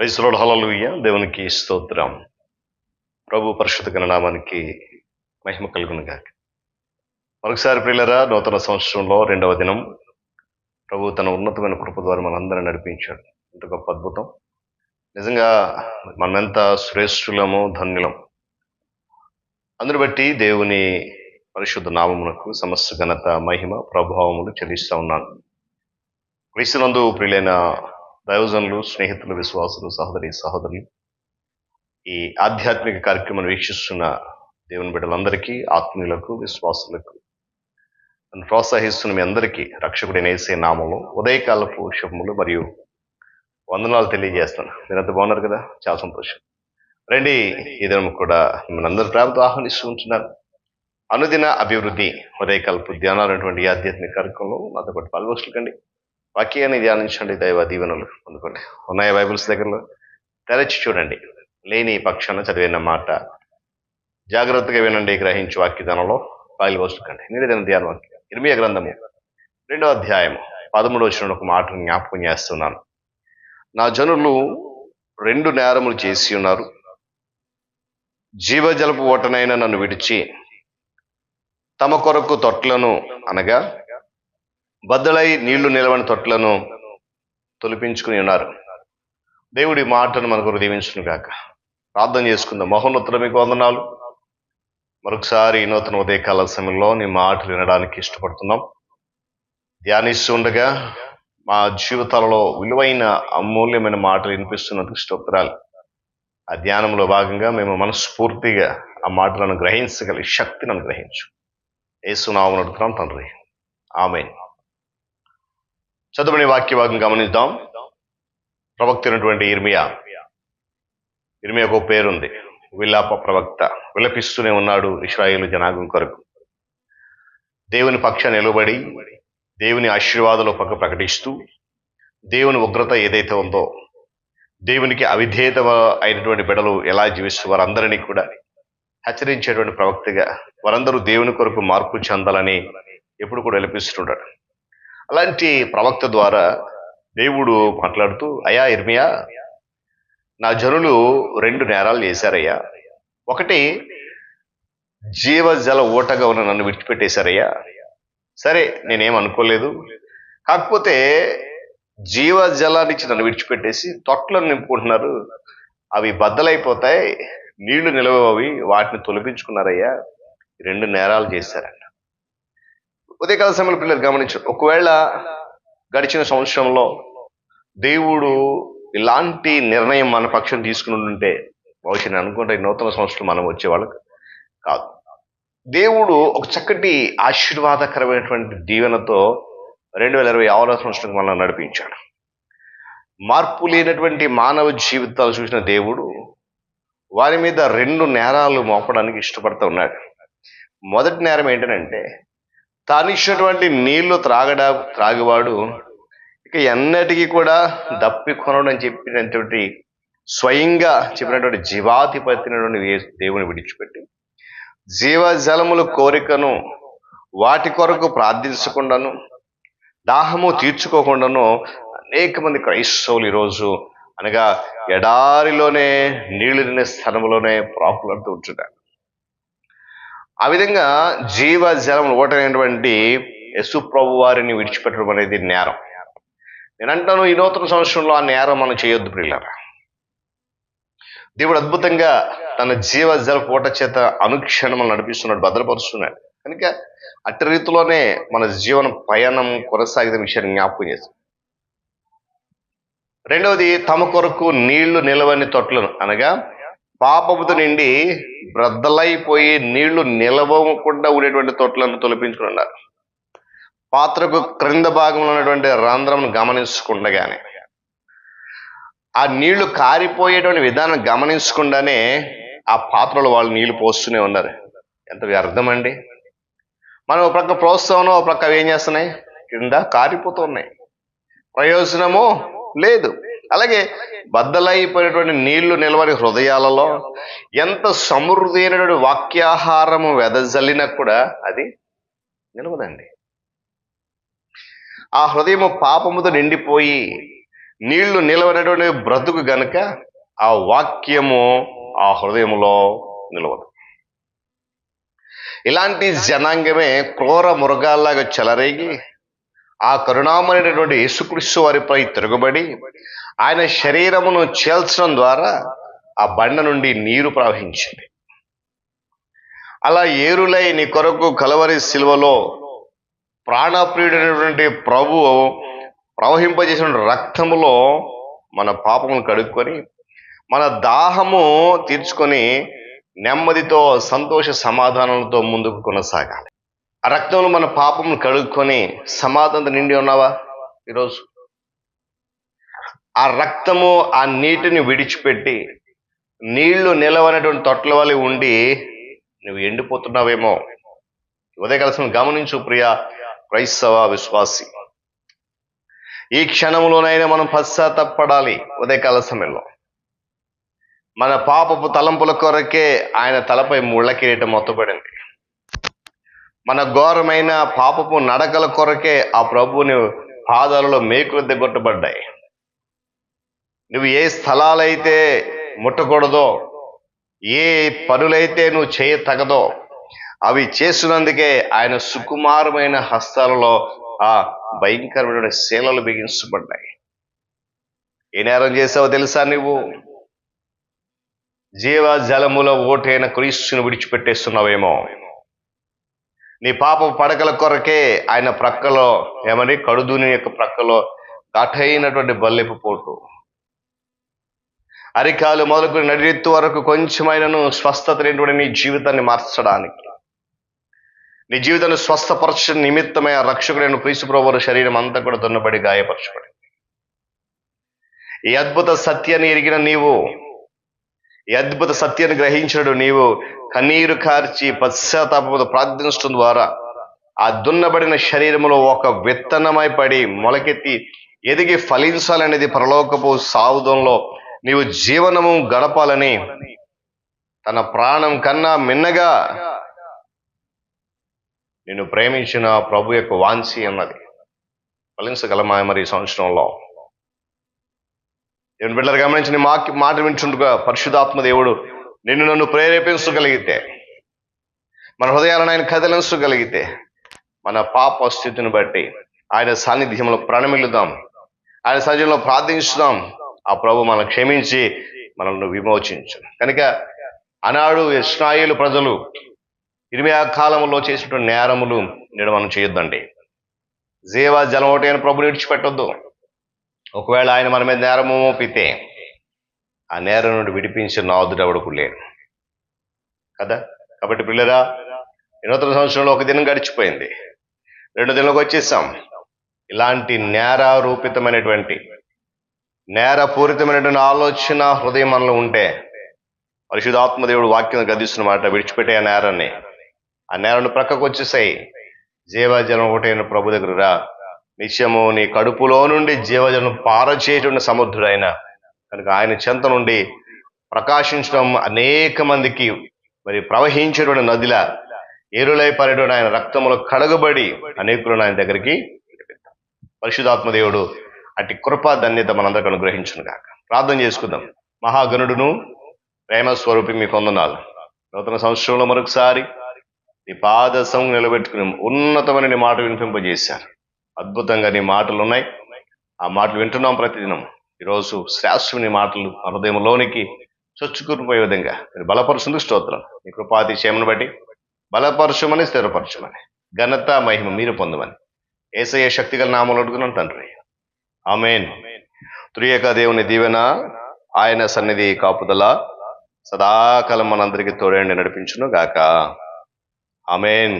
Praise the lord, హల్లెలూయా. దేవునికి స్తోత్రం. ప్రభు పరిశుద్ధ నామానికి మహిమ కలుగును గాక. మరొకసారి ప్రియులారా, నూతన సంవత్సరంలో రెండవ దినం ప్రభు తన ఉన్నతమైన కృప ద్వారా మనందరిని నడిపించాడు. ఎంత గొప్ప అద్భుతం! నిజంగా మనమెంత శ్రేష్ఠులము, ధన్యులం. అందుని బట్టి దేవుని పరిశుద్ధ నామమునకు సమస్త ఘనత, మహిమ, ప్రభావములు చెల్లిస్తూ ఉన్నాను. క్రీస్తునందు ప్రియులైన దైవజనులు, స్నేహితులు, విశ్వాసులు, సహోదరి సహోదరులు, ఈ ఆధ్యాత్మిక కార్యక్రమాన్ని వీక్షిస్తున్న దేవుని బిడ్డలందరికీ, ఆత్మీయులకు, విశ్వాసులకు, నన్ను ప్రోత్సహిస్తున్న మీ అందరికీ రక్షకుడైన యేసే నామములో ఉదయకాలపు శుభములు మరియు వందనాలు తెలియజేస్తాను. మీరంతా బాగున్నారు కదా? చాలా సంతోషం. రండి, ఈ దినం కూడా మిమ్మల్ని అందరి ప్రేమతో ఆహ్వానిస్తూ ఉంటున్నాను. అనుదిన అభివృద్ధి ఉదయకాలపు ధ్యానాలు అనేటువంటి ఈ ఆధ్యాత్మిక కార్యక్రమంలో నాతో పాటు పాల్గొంచుకండి. వాక్యాన్ని ధ్యానించండి, దైవ దీవెనలు పొందుకోండి. ఉన్నాయ బైబిల్స్ దగ్గరలో? తెరచి చూడండి. లేని పక్షాన చదివిన మాట జాగ్రత్తగా వినండి, గ్రహించి వాక్యదానంలో పాల్గొంచుకండి. నివేదన ధ్యాన వాక్యం ఇర్మీయా గ్రంథము 2వ అధ్యాయము 13వ వచనంలో ఒక మాటను జ్ఞాపకం చేస్తున్నాను. నా జనులు 2 నేరములు చేసి ఉన్నారు. జీవజలపు ఓటనైనా నన్ను విడిచి తమ కొరకు తొట్లను, అనగా బద్దలై నీళ్లు నిలవని తొట్లను తొలిపించుకుని ఉన్నారు. దేవుడి మాటను మనకు దీవించును గాక. ప్రార్థన చేసుకుందాం. మహోన్నతుడ, మీకు వందనాలు. మరొకసారి ఈ నూతన ఉదయకాల సమయంలో నీ మాటలు వినడానికి ఇష్టపడుతున్నాం. ధ్యానిస్తూ ఉండగా మా జీవితాలలో విలువైన, అమూల్యమైన మాటలు వినిపిస్తున్నందుకు స్తోత్రాలు. ఆ ధ్యానంలో భాగంగా మేము మనస్ఫూర్తిగా ఆ మాటలను గ్రహించగలిగే శక్తిని అనుగ్రహించు. యేసు నామమున అడుగుతున్నాం తండ్రి, ఆమేన్. చదువుని వాక్య భాగం గమనిద్దాం. ప్రవక్త అయినటువంటి ఇర్మీయాకు ఒక పేరుంది, విలాప ప్రవక్త. విలపిస్తూనే ఉన్నాడు ఇశ్రాయేలు జనాంగం కొరకు. దేవుని పక్షాన్ని నిలబడి దేవుని ఆశీర్వాదాలు పక్క ప్రకటిస్తూ, దేవుని ఉగ్రత ఏదైతే ఉందో, దేవునికి అవిధేయత అయినటువంటి బిడ్డలు ఎలా జీవిస్తూ వారందరినీ కూడా హెచ్చరించేటువంటి ప్రవక్తగా, వారందరూ దేవుని కొరకు మార్పు చెందాలని ఎప్పుడు కూడా విలపిస్తుంటాడు. అలాంటి ప్రవక్త ద్వారా దేవుడు మాట్లాడుతూ, అయ్యా ఇర్మీయా, నా జనులు 2 నేరాలు చేశారయ్యా. ఒకటి, జీవజల ఓటగా ఉన్న నన్ను విడిచిపెట్టేశారయ్యా. సరే, నేనేం అనుకోలేదు. కాకపోతే జీవజలానికి నన్ను విడిచిపెట్టేసి తొట్లను నింపుకుంటున్నారు. అవి బద్దలైపోతాయి, నీళ్లు నిలవవి, వాటిని తొలగించుకున్నారయ్యా. 2 నేరాలు చేశారంట. ఉదయకాల సమయంలో పిల్లలు గమనించారు. ఒకవేళ గడిచిన సంవత్సరంలో దేవుడు ఇలాంటి నిర్ణయం మన పక్షం తీసుకుని ఉంటే బహుశా నేను అనుకుంటే నూతన సంవత్సరం మనం వచ్చేవాళ్ళకి కాదు. దేవుడు ఒక చక్కటి ఆశీర్వాదకరమైనటువంటి దీవెనతో 2026వ సంవత్సరం మనల్ని నడిపించాడు. మార్పు లేనటువంటి మానవ జీవితాలు చూసిన దేవుడు వారి మీద 2 నేరాలు మోపడానికి ఇష్టపడుతూ ఉన్నాడు. మొదటి నేరం ఏంటంటే, తానిచ్చినటువంటి నీళ్లు త్రాగివాడు ఇక ఎన్నటికీ కూడా దప్పి కొనడం అని చెప్పినటువంటి, స్వయంగా చెప్పినటువంటి జీవాధిపతినటువంటి దేవుని విడిచిపెట్టి జీవజలముల కోరికను, వాటి కొరకు ప్రార్థించకుండాను, దాహము తీర్చుకోకుండాను అనేక మంది క్రైస్తవులు ఈరోజు అనగా ఎడారిలోనే, నీళ్లు తినే స్థలంలోనే ప్రాకులాడుతూ ఉంటున్నారు. ఆ విధంగా జీవజలములు ఓటైనటువంటి యేసు ప్రభు వారిని విడిచిపెట్టడం అనేది నేరం. నేనంటాను, ఈ నూతన సంవత్సరంలో ఆ నేరం మనం చేయొద్దు ప్రియులారా. దేవుడు అద్భుతంగా తన జీవజల పూట చేత అనుక్షణం నడిపిస్తున్నాడు, భద్రపరుస్తున్నాడు. కనుక అట్టి రీతిలోనే మన జీవన పయనం కొనసాగిన విషయాన్ని జ్ఞాపకం చేస్తాం. రెండవది, తమ కొరకు నీళ్లు నిలవని తొట్లను, అనగా పాపముతో నిండి బ్రద్దలైపోయి నీళ్లు నిలవకుండా ఉండేటువంటి తొట్లను తొలపించుకున్నారు. పాత్రకు క్రింద భాగంలో ఉన్నటువంటి రంధ్రం గమనించకుండగానే, ఆ నీళ్లు కారిపోయేటువంటి విధానం గమనించకుండానే ఆ పాత్రలో వాళ్ళు నీళ్లు పోస్తూనే ఉన్నారు. ఎంత వ్యర్థం అండి! మనం ఒక ప్రక్క ప్రోత్సాహం, ఒక ప్రక్క అవి ఏం చేస్తున్నాయి, కింద కారిపోతూ ఉన్నాయి. ప్రయోజనము లేదు. అలాగే బద్దలైపోయినటువంటి నీళ్లు నిలవని హృదయాలలో ఎంత సమృద్ధి అయినటువంటి వాక్యాహారము వెదజల్లినా కూడా అది నిలవదండి. ఆ హృదయము పాపముతో నిండిపోయి నీళ్లు నిలవనటువంటి బ్రతుకు గనుక ఆ వాక్యము ఆ హృదయంలో నిలవదు. ఇలాంటి జనాంగమే క్రూర మృగాల్లాగా చెలరేగి ఆ కరుణామయుడైనటువంటి యేసుక్రీస్తు వారిపై తిరగబడి ఆయన శరీరమును చేల్చడం ద్వారా ఆ బండ నుండి నీరు ప్రవహించింది. అలా ఏరులై నీ కొరకు కలవరి శిలువలో ప్రాణప్రియుడైనటువంటి ప్రభువు ప్రవహింపజేసిన రక్తములో మన పాపమును కడుక్కొని మన దాహము తీర్చుకొని నెమ్మదితో సంతోష సమాధానాలతో ముందుకు కొనసాగాలి. ఆ రక్తంలో మన పాపమును కడుక్కొని సమాధానం నిండి ఉన్నావా ఈరోజు? ఆ రక్తము ఆ నీటిని విడిచిపెట్టి నీళ్లు నిలవనటువంటి తొట్ల వలె ఉండి నువ్వు ఎండిపోతున్నావేమో. ఉదయకాలం గమనించు ప్రియ క్రైస్తవ విశ్వాసి. ఈ క్షణంలోనైనా మనం పశ్చాత్తాపడాలి. ఉదయకాల సమయంలో మన పాపపు తలంపుల కొరకే ఆయన తలపై ముళ్ళ కిరీటం మొత్తపడింది. మన ఘోరమైన పాపపు నడకల కొరకే ఆ ప్రభువుని పాదాలలో మేకులు దిగొట్టబడ్డాయి. నువ్వు ఏ స్థలాలైతే ముట్టకూడదో, ఏ పనులైతే నువ్వు చేయతగదో అవి చేసినందుకే ఆయన సుకుమారమైన హస్తాలలో ఆ భయంకరమైన శీలలు బిగించబడ్డాయి. ఏ నేరం చేసావో తెలుసా? నువ్వు జీవ జలముల ఓటైన క్రీస్తుని విడిచిపెట్టేస్తున్నావేమో. నీ పాప పడకల కొరకే ఆయన ప్రక్కలో ఏమని కడుదూని యొక్క ప్రక్కలో ఘాటైనటువంటి బల్లెపు పోటు, అరికాలు మొదలుకొని నడిరెత్తు వరకు కొంచెమైనను స్వస్థత లేనటువంటి నీ జీవితాన్ని మార్చడానికి, నీ జీవితాన్ని స్వస్థపరచ నిమిత్తమైన రక్షకుడైన క్రీస్తు ప్రభువు శరీరం అంతా కూడా దున్నబడి గాయపరచబడింది. ఈ అద్భుత సత్యాన్ని ఎరిగిన నీవు, ఈ అద్భుత సత్యాన్ని గ్రహించడు నీవు కన్నీరు కార్చి పశ్చాత్తాపంతో ప్రార్థించడం ద్వారా ఆ దున్నబడిన శరీరంలో ఒక విత్తనమై పడి మొలకెత్తి ఎదిగి ఫలించాలనేది పరలోకపు సావుదంలో నీవు జీవనము గడపాలని తన ప్రాణం కన్నా మిన్నగా నిన్ను ప్రేమించిన ప్రభు యొక్క వాంఛి అన్నది. ఫలించగలమా మరి ఈ సంవత్సరంలో? దేవుని బిడ్డలు గమనించి నీ మాట వింటుండగా పరిశుద్ధాత్మ దేవుడు నిన్ను నన్ను ప్రేరేపించగలిగితే, మన హృదయాలను ఆయన కదిలించగలిగితే, మన పాప స్థితిని బట్టి ఆయన సాన్నిధ్యంలో ప్రణమిల్లుదాం, ఆయన సన్నిధిలో ప్రార్థించుదాం. ఆ ప్రభు మనం క్షమించి మనల్ని విమోచించు. కనుక ఆనాడు ఇశ్రాయేలు ప్రజలు ఇర్మియా కాలంలో చేసినటువంటి నేరములు నేడు మనం చేయొద్దండి. జీవ జలం ఒకటి అయిన ప్రభుని విడిచిపెట్టొద్దు. ఒకవేళ ఆయన మన మీద నేరము మోపితే ఆ నేరం నుండి విడిపించే నాదుడు ఎవడకు లేడు కదా. కాబట్టి పిల్లరా, నూతన సంవత్సరంలో ఒక దినం గడిచిపోయింది, 2 దినాలకు వచ్చేసాం. ఇలాంటి నేరరూపితమైనటువంటి నేరపూరితమైనటువంటి ఆలోచన హృదయం మనలో ఉంటే పరిశుద్ధాత్మదేవుడు వాక్యం గదిస్తున్న మాట, విడిచిపెట్టే ఆ నేరాన్ని, ఆ నేరాన్ని ప్రక్కకు వచ్చేసాయి. జీవజలం ఒకటైన ప్రభు దగ్గర రా. నిత్యము నీ కడుపులో నుండి జీవజలం పారచేటువంటి సముద్రుడైన కనుక ఆయన చెంత నుండి ప్రకాశించడం అనేక మందికి మరి ప్రవహించేటువంటి నదిలా ఏరులై పరేటువంటి ఆయన రక్తములో కడగబడి అనేకులను ఆయన దగ్గరికి పరిశుద్ధాత్మదేవుడు అట్టి కృపా ధన్యత మనందరికీ అనుగ్రహించును గాక. ప్రార్థన చేసుకుందాం. మహాగణుడును ప్రేమ స్వరూపి మీకు వందనాలు. నూతన సంవత్సరంలో మరొకసారి నీ పాదసం నిలబెట్టుకుని ఉన్నతమైన నీ మాట వినిపింపజేశారు. అద్భుతంగా నీ మాటలు ఉన్నాయి. ఆ మాటలు వింటున్నాం ప్రతిదినం. ఈరోజు శ్రేష్ఠ నీ మాటలు హృదయంలోనికి చొచ్చుకునిపోయే విధంగా మీరు బలపరుచుందుకు స్తోత్రం. నీ కృపాతిశయమును బట్టి బలపరచమని, స్థిరపరచమని, ఘనత మహిమ మీరు పొందమని యేసయ్య శక్తిగల నామములో అడుగుతున్నాను తండ్రి. ఆమేన్. త్రియేక దేవుని దీవెన, ఆయన సన్నిధి కాపుదల సదాకాలం మనందరికీ తోడండి నడిపించును గాక. ఆమేన్.